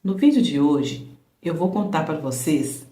No vídeo de hoje, eu vou contar para vocês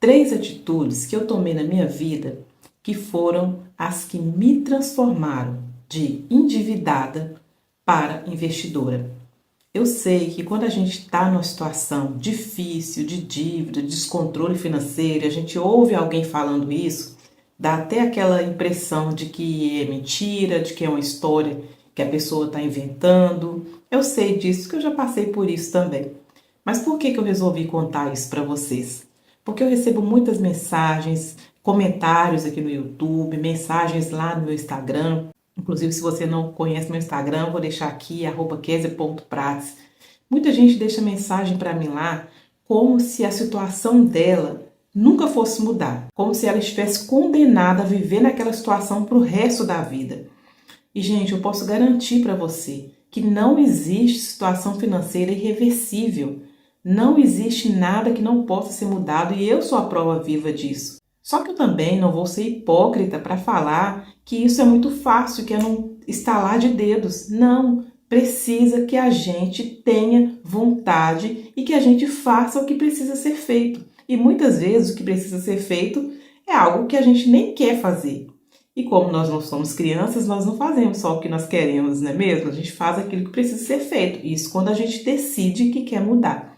3 atitudes que eu tomei na minha vida que foram as que me transformaram de endividada para investidora. Eu sei que quando a gente está numa situação difícil, de dívida, de descontrole financeiro, a gente ouve alguém falando isso, dá até aquela impressão de que é mentira, de que é uma história que a pessoa está inventando. Eu sei disso, que eu já passei por isso também. Mas por que eu resolvi contar isso para vocês? Porque eu recebo muitas mensagens, comentários aqui no YouTube, mensagens lá no meu Instagram. Inclusive, se você não conhece meu Instagram, eu vou deixar aqui, @kesia.prates. Muita gente deixa mensagem para mim lá como se a situação dela nunca fosse mudar. Como se ela estivesse condenada a viver naquela situação para o resto da vida. E, gente, eu posso garantir para você que não existe situação financeira irreversível. Não existe nada que não possa ser mudado e eu sou a prova viva disso. Só que eu também não vou ser hipócrita para falar que isso é muito fácil, que é num estalar de dedos. Não, precisa que a gente tenha vontade e que a gente faça o que precisa ser feito. E muitas vezes o que precisa ser feito é algo que a gente nem quer fazer. E como nós não somos crianças, nós não fazemos só o que nós queremos, não é mesmo? A gente faz aquilo que precisa ser feito. Isso quando a gente decide que quer mudar.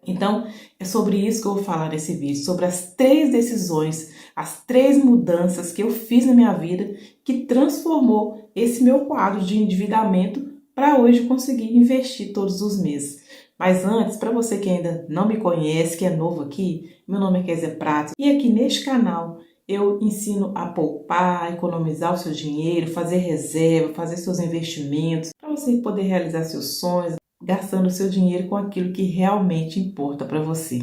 Então, é sobre isso que eu vou falar nesse vídeo, sobre as 3 decisões, as 3 mudanças que eu fiz na minha vida que transformou esse meu quadro de endividamento para hoje conseguir investir todos os meses. Mas antes, para você que ainda não me conhece, que é novo aqui, meu nome é Kesia Prates e aqui neste canal eu ensino a poupar, economizar o seu dinheiro, fazer reserva, fazer seus investimentos, para você poder realizar seus sonhos, gastando o seu dinheiro com aquilo que realmente importa para você.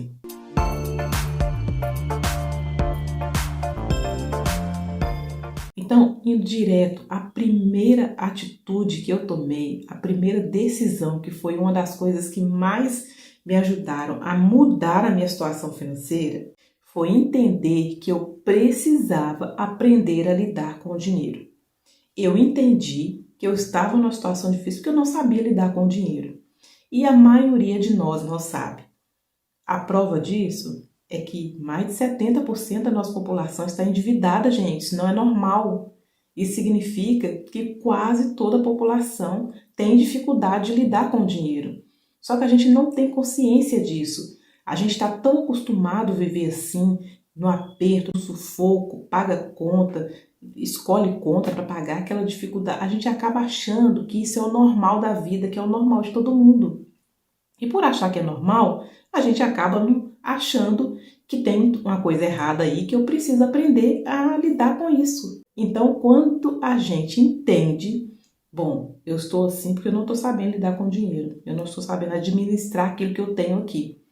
Então, indo direto, a primeira atitude que eu tomei, a primeira decisão, que foi uma das coisas que mais me ajudaram a mudar a minha situação financeira, foi entender que eu precisava aprender a lidar com o dinheiro. Eu entendi que eu estava numa situação difícil porque eu não sabia lidar com o dinheiro. E a maioria de nós não sabe. A prova disso é que mais de 70% da nossa população está endividada, gente. Isso não é normal. Isso significa que quase toda a população tem dificuldade de lidar com o dinheiro. Só que a gente não tem consciência disso. A gente está tão acostumado a viver assim, no aperto, no sufoco, paga conta, escolhe conta para pagar aquela dificuldade. A gente acaba achando que isso é o normal da vida, que é o normal de todo mundo. E por achar que é normal, a gente acaba achando que tem uma coisa errada aí, que eu preciso aprender a lidar com isso. Então, quando a gente entende, bom, eu estou assim porque eu não estou sabendo lidar com dinheiro, eu não estou sabendo administrar aquilo que eu tenho aqui.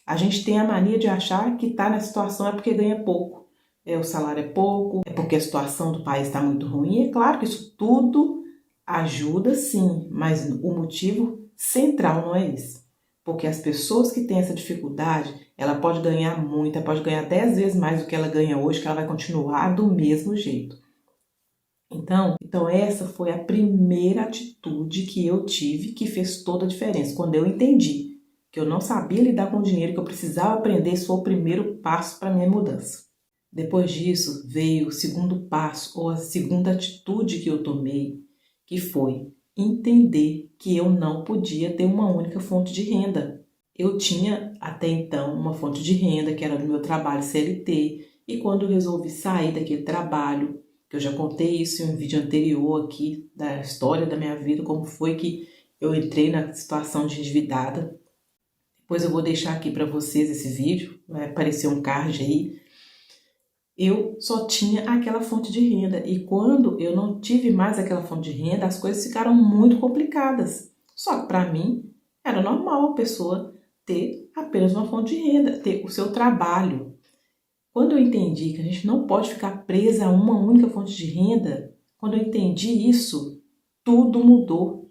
A gente tem a mania de achar que está na situação é porque ganha pouco. O salário é pouco, é porque a situação do país está muito ruim. É claro que isso tudo ajuda sim, mas o motivo central não é esse. Porque as pessoas que têm essa dificuldade, ela pode ganhar muito, ela pode ganhar 10 vezes mais do que ela ganha hoje, que ela vai continuar do mesmo jeito. Então essa foi a primeira atitude que eu tive que fez toda a diferença. Quando eu entendi que eu não sabia lidar com o dinheiro, que eu precisava aprender, isso foi o primeiro passo para a minha mudança. Depois disso veio o segundo passo, ou a segunda atitude que eu tomei, que foi entender que eu não podia ter uma única fonte de renda. Eu tinha até então uma fonte de renda que era do meu trabalho CLT, e quando eu resolvi sair daquele trabalho, que eu já contei isso em um vídeo anterior aqui, da história da minha vida, como foi que eu entrei na situação de endividada. Depois eu vou deixar aqui para vocês esse vídeo, vai aparecer um card aí. Eu só tinha aquela fonte de renda e quando eu não tive mais aquela fonte de renda, as coisas ficaram muito complicadas. Só que para mim era normal a pessoa ter apenas uma fonte de renda, ter o seu trabalho. Quando eu entendi que a gente não pode ficar presa a uma única fonte de renda, quando eu entendi isso, tudo mudou.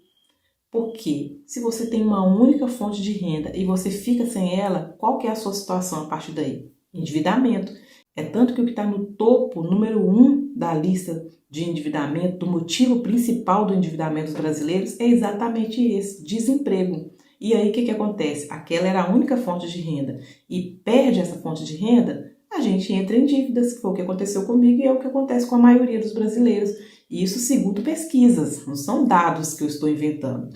Porque se você tem uma única fonte de renda e você fica sem ela, qual que é a sua situação a partir daí? Endividamento. É tanto que o que está no topo, número 1 da lista de endividamento, do motivo principal do endividamento dos brasileiros, é exatamente esse, desemprego. E aí o que acontece? Aquela era a única fonte de renda e perde essa fonte de renda, a gente entra em dívidas, que foi o que aconteceu comigo e é o que acontece com a maioria dos brasileiros. E isso segundo pesquisas, não são dados que eu estou inventando.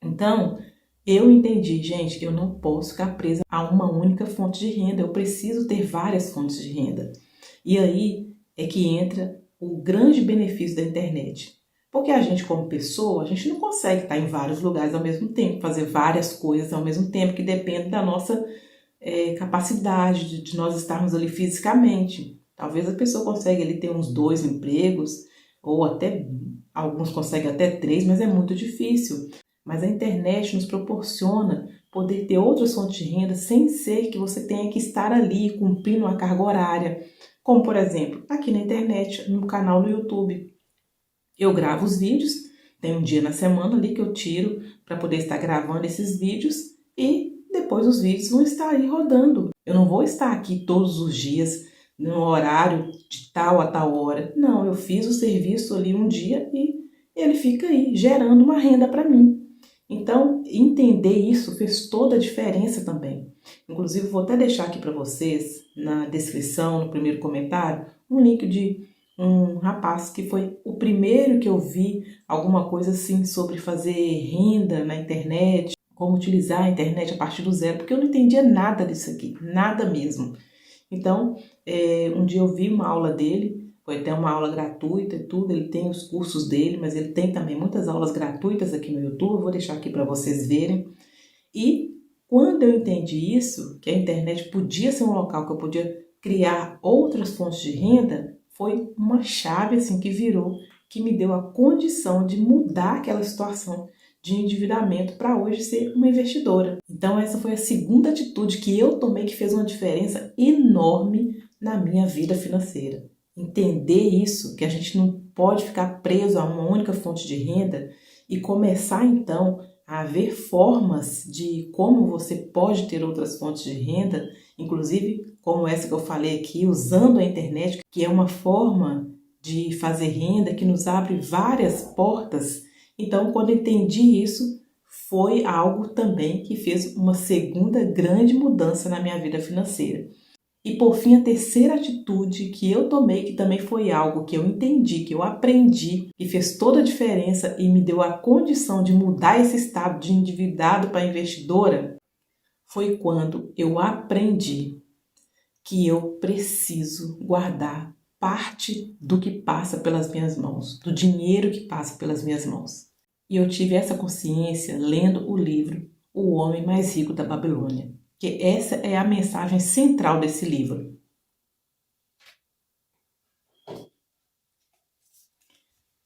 Então, eu entendi, gente, eu não posso ficar presa a uma única fonte de renda, eu preciso ter várias fontes de renda. E aí é que entra o grande benefício da internet. Porque a gente, como pessoa, a gente não consegue estar em vários lugares ao mesmo tempo, fazer várias coisas ao mesmo tempo, que depende da nossa capacidade de nós estarmos ali fisicamente. Talvez a pessoa consiga ali ter uns 2 empregos, ou até, alguns conseguem até 3, mas é muito difícil. Mas a internet nos proporciona poder ter outras fontes de renda sem ser que você tenha que estar ali cumprindo uma carga horária. Como, por exemplo, aqui na internet, no canal no YouTube. Eu gravo os vídeos, tem um dia na semana ali que eu tiro para poder estar gravando esses vídeos e depois os vídeos vão estar aí rodando. Eu não vou estar aqui todos os dias no horário de tal a tal hora. Não, eu fiz o serviço ali um dia e ele fica aí gerando uma renda para mim. Então, entender isso fez toda a diferença também. Inclusive, vou até deixar aqui para vocês, na descrição, no primeiro comentário, um link de um rapaz que foi o primeiro que eu vi alguma coisa assim sobre fazer renda na internet, como utilizar a internet a partir do zero, porque eu não entendia nada disso aqui, nada mesmo. Então, um dia eu vi uma aula dele, foi até uma aula gratuita e tudo, ele tem os cursos dele, mas ele tem também muitas aulas gratuitas aqui no YouTube, vou deixar aqui para vocês verem. E quando eu entendi isso, que a internet podia ser um local que eu podia criar outras fontes de renda, foi uma chave assim que virou, que me deu a condição de mudar aquela situação de endividamento para hoje ser uma investidora. Então essa foi a segunda atitude que eu tomei que fez uma diferença enorme na minha vida financeira. Entender isso, que a gente não pode ficar preso a uma única fonte de renda e começar então a ver formas de como você pode ter outras fontes de renda, inclusive como essa que eu falei aqui, usando a internet, que é uma forma de fazer renda que nos abre várias portas. Então, quando eu entendi isso, foi algo também que fez uma segunda grande mudança na minha vida financeira. E por fim, a terceira atitude que eu tomei, que também foi algo que eu entendi, que eu aprendi, que fez toda a diferença e me deu a condição de mudar esse estado de endividado para investidora, foi quando eu aprendi que eu preciso guardar parte do que passa pelas minhas mãos, do dinheiro que passa pelas minhas mãos. E eu tive essa consciência lendo o livro O Homem Mais Rico da Babilônia, que essa é a mensagem central desse livro.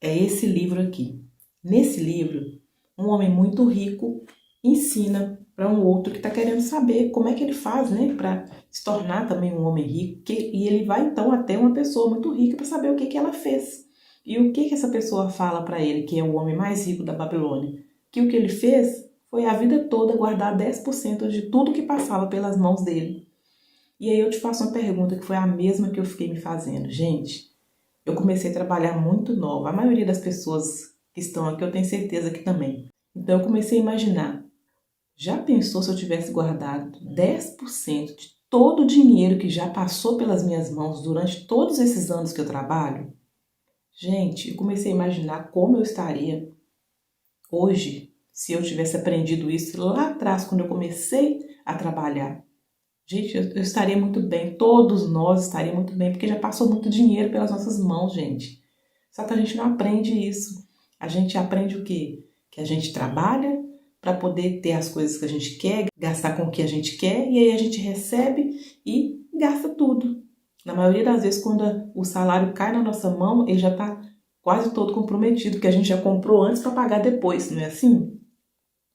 É esse livro aqui. Nesse livro, um homem muito rico ensina para um outro que está querendo saber como é que ele faz, né, para se tornar também um homem rico. E ele vai então até uma pessoa muito rica para saber o que ela fez. E o que essa pessoa fala para ele, que é o homem mais rico da Babilônia? Que o que ele fez foi a vida toda guardar 10% de tudo que passava pelas mãos dele. E aí eu te faço uma pergunta que foi a mesma que eu fiquei me fazendo. Gente, eu comecei a trabalhar muito nova. A maioria das pessoas que estão aqui eu tenho certeza que também. Então eu comecei a imaginar. Já pensou se eu tivesse guardado 10% de todo o dinheiro que já passou pelas minhas mãos durante todos esses anos que eu trabalho? Gente, eu comecei a imaginar como eu estaria hoje se eu tivesse aprendido isso lá atrás, quando eu comecei a trabalhar. Gente, eu estaria muito bem, todos nós estaríamos muito bem, porque já passou muito dinheiro pelas nossas mãos, gente. Só que a gente não aprende isso. A gente aprende o quê? Que a gente trabalha para poder ter as coisas que a gente quer, gastar com o que a gente quer, e aí a gente recebe e gasta tudo. Na maioria das vezes, quando o salário cai na nossa mão, ele já está quase todo comprometido, porque a gente já comprou antes para pagar depois, não é assim?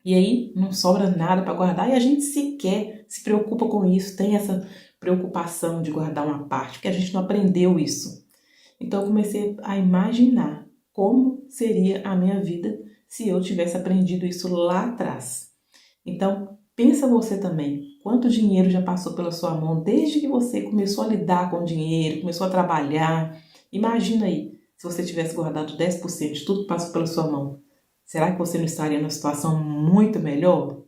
E aí não sobra nada para guardar e a gente sequer se preocupa com isso, tem essa preocupação de guardar uma parte, porque a gente não aprendeu isso. Então eu comecei a imaginar como seria a minha vida se eu tivesse aprendido isso lá atrás. Então pensa você também, quanto dinheiro já passou pela sua mão desde que você começou a lidar com dinheiro, começou a trabalhar. Imagina aí, se você tivesse guardado 10% de tudo que passou pela sua mão. será que você não estaria numa situação muito melhor?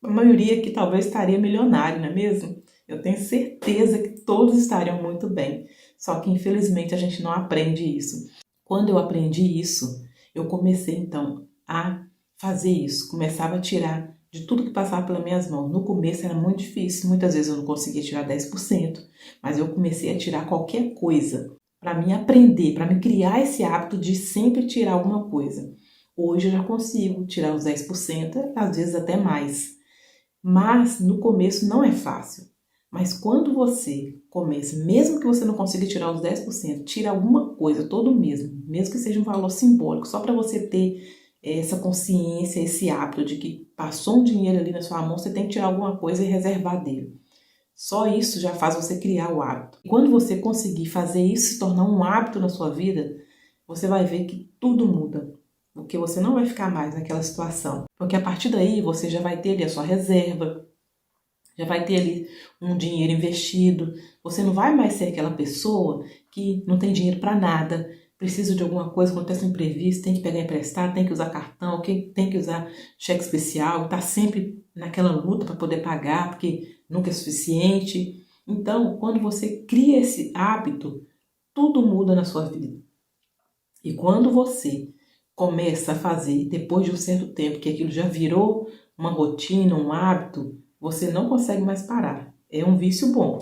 A maioria aqui talvez estaria milionário, não é mesmo? Eu tenho certeza que todos estariam muito bem. Só que infelizmente a gente não aprende isso. Quando eu aprendi isso, eu comecei então a fazer isso. Começava a tirar de tudo que passava pelas minhas mãos. No começo era muito difícil, muitas vezes eu não conseguia tirar 10%, mas eu comecei a tirar qualquer coisa para me aprender, para me criar esse hábito de sempre tirar alguma coisa. Hoje eu já consigo tirar os 10%, às vezes até mais. Mas no começo não é fácil. Mas quando você começa, mesmo que você não consiga tirar os 10%, tira alguma coisa todo mês, mesmo que seja um valor simbólico, só para você ter essa consciência, esse hábito de que passou um dinheiro ali na sua mão, você tem que tirar alguma coisa e reservar dele. Só isso já faz você criar o hábito. E quando você conseguir fazer isso se tornar um hábito na sua vida, você vai ver que tudo muda. Porque você não vai ficar mais naquela situação. Porque a partir daí você já vai ter ali a sua reserva, já vai ter ali um dinheiro investido. Você não vai mais ser aquela pessoa que não tem dinheiro para nada, precisa de alguma coisa, acontece um imprevisto, tem que pegar emprestado, tem que usar cartão, tem que usar cheque especial, está sempre naquela luta para poder pagar, porque nunca é suficiente. Então, quando você cria esse hábito, tudo muda na sua vida. E quando você começa a fazer, depois de um certo tempo, que aquilo já virou uma rotina, um hábito, você não consegue mais parar. É um vício bom.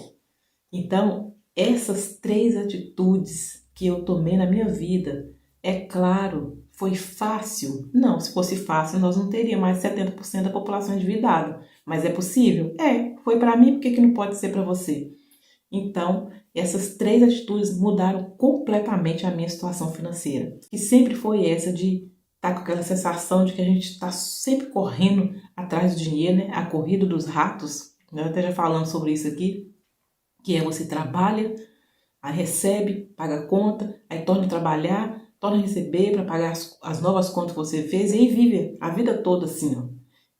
Então, essas 3 atitudes que eu tomei na minha vida, é claro, foi fácil? Não, se fosse fácil, nós não teríamos mais 70% da população endividada. Mas é possível? É. Foi para mim, por que não pode ser para você? Então, essas 3 atitudes mudaram completamente a minha situação financeira. Que sempre foi essa de estar com aquela sensação de que a gente está sempre correndo atrás do dinheiro, né? A corrida dos ratos. Eu até já falando sobre isso aqui, que é você trabalha, aí recebe, paga a conta, aí torna a trabalhar, torna a receber para pagar as novas contas que você fez e aí vive a vida toda assim, ó.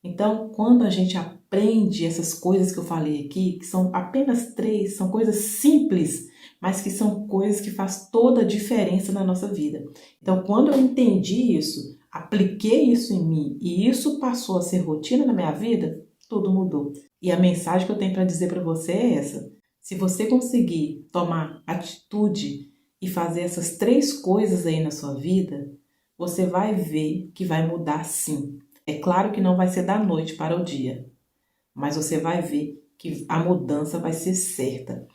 Então, quando a gente aprende essas coisas que eu falei aqui, que são apenas 3, são coisas simples, mas que são coisas que fazem toda a diferença na nossa vida. Então, quando eu entendi isso, apliquei isso em mim e isso passou a ser rotina na minha vida, tudo mudou. E a mensagem que eu tenho para dizer para você é essa. Se você conseguir tomar atitude e fazer essas 3 coisas aí na sua vida, você vai ver que vai mudar sim. É claro que não vai ser da noite para o dia, mas você vai ver que a mudança vai ser certa.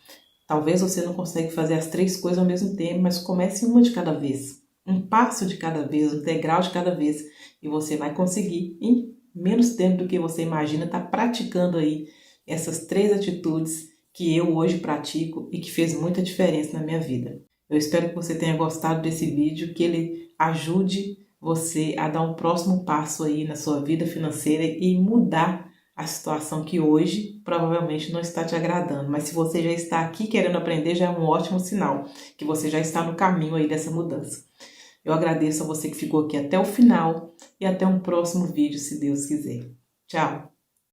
Talvez você não consiga fazer as 3 coisas ao mesmo tempo, mas comece uma de cada vez. Um passo de cada vez, um degrau de cada vez. E você vai conseguir, em menos tempo do que você imagina, estar praticando aí essas 3 atitudes que eu hoje pratico e que fez muita diferença na minha vida. Eu espero que você tenha gostado desse vídeo, que ele ajude você a dar um próximo passo aí na sua vida financeira e mudar a situação que hoje provavelmente não está te agradando. Mas se você já está aqui querendo aprender, já é um ótimo sinal que você já está no caminho aí dessa mudança. Eu agradeço a você que ficou aqui até o final e até um próximo vídeo, se Deus quiser. Tchau!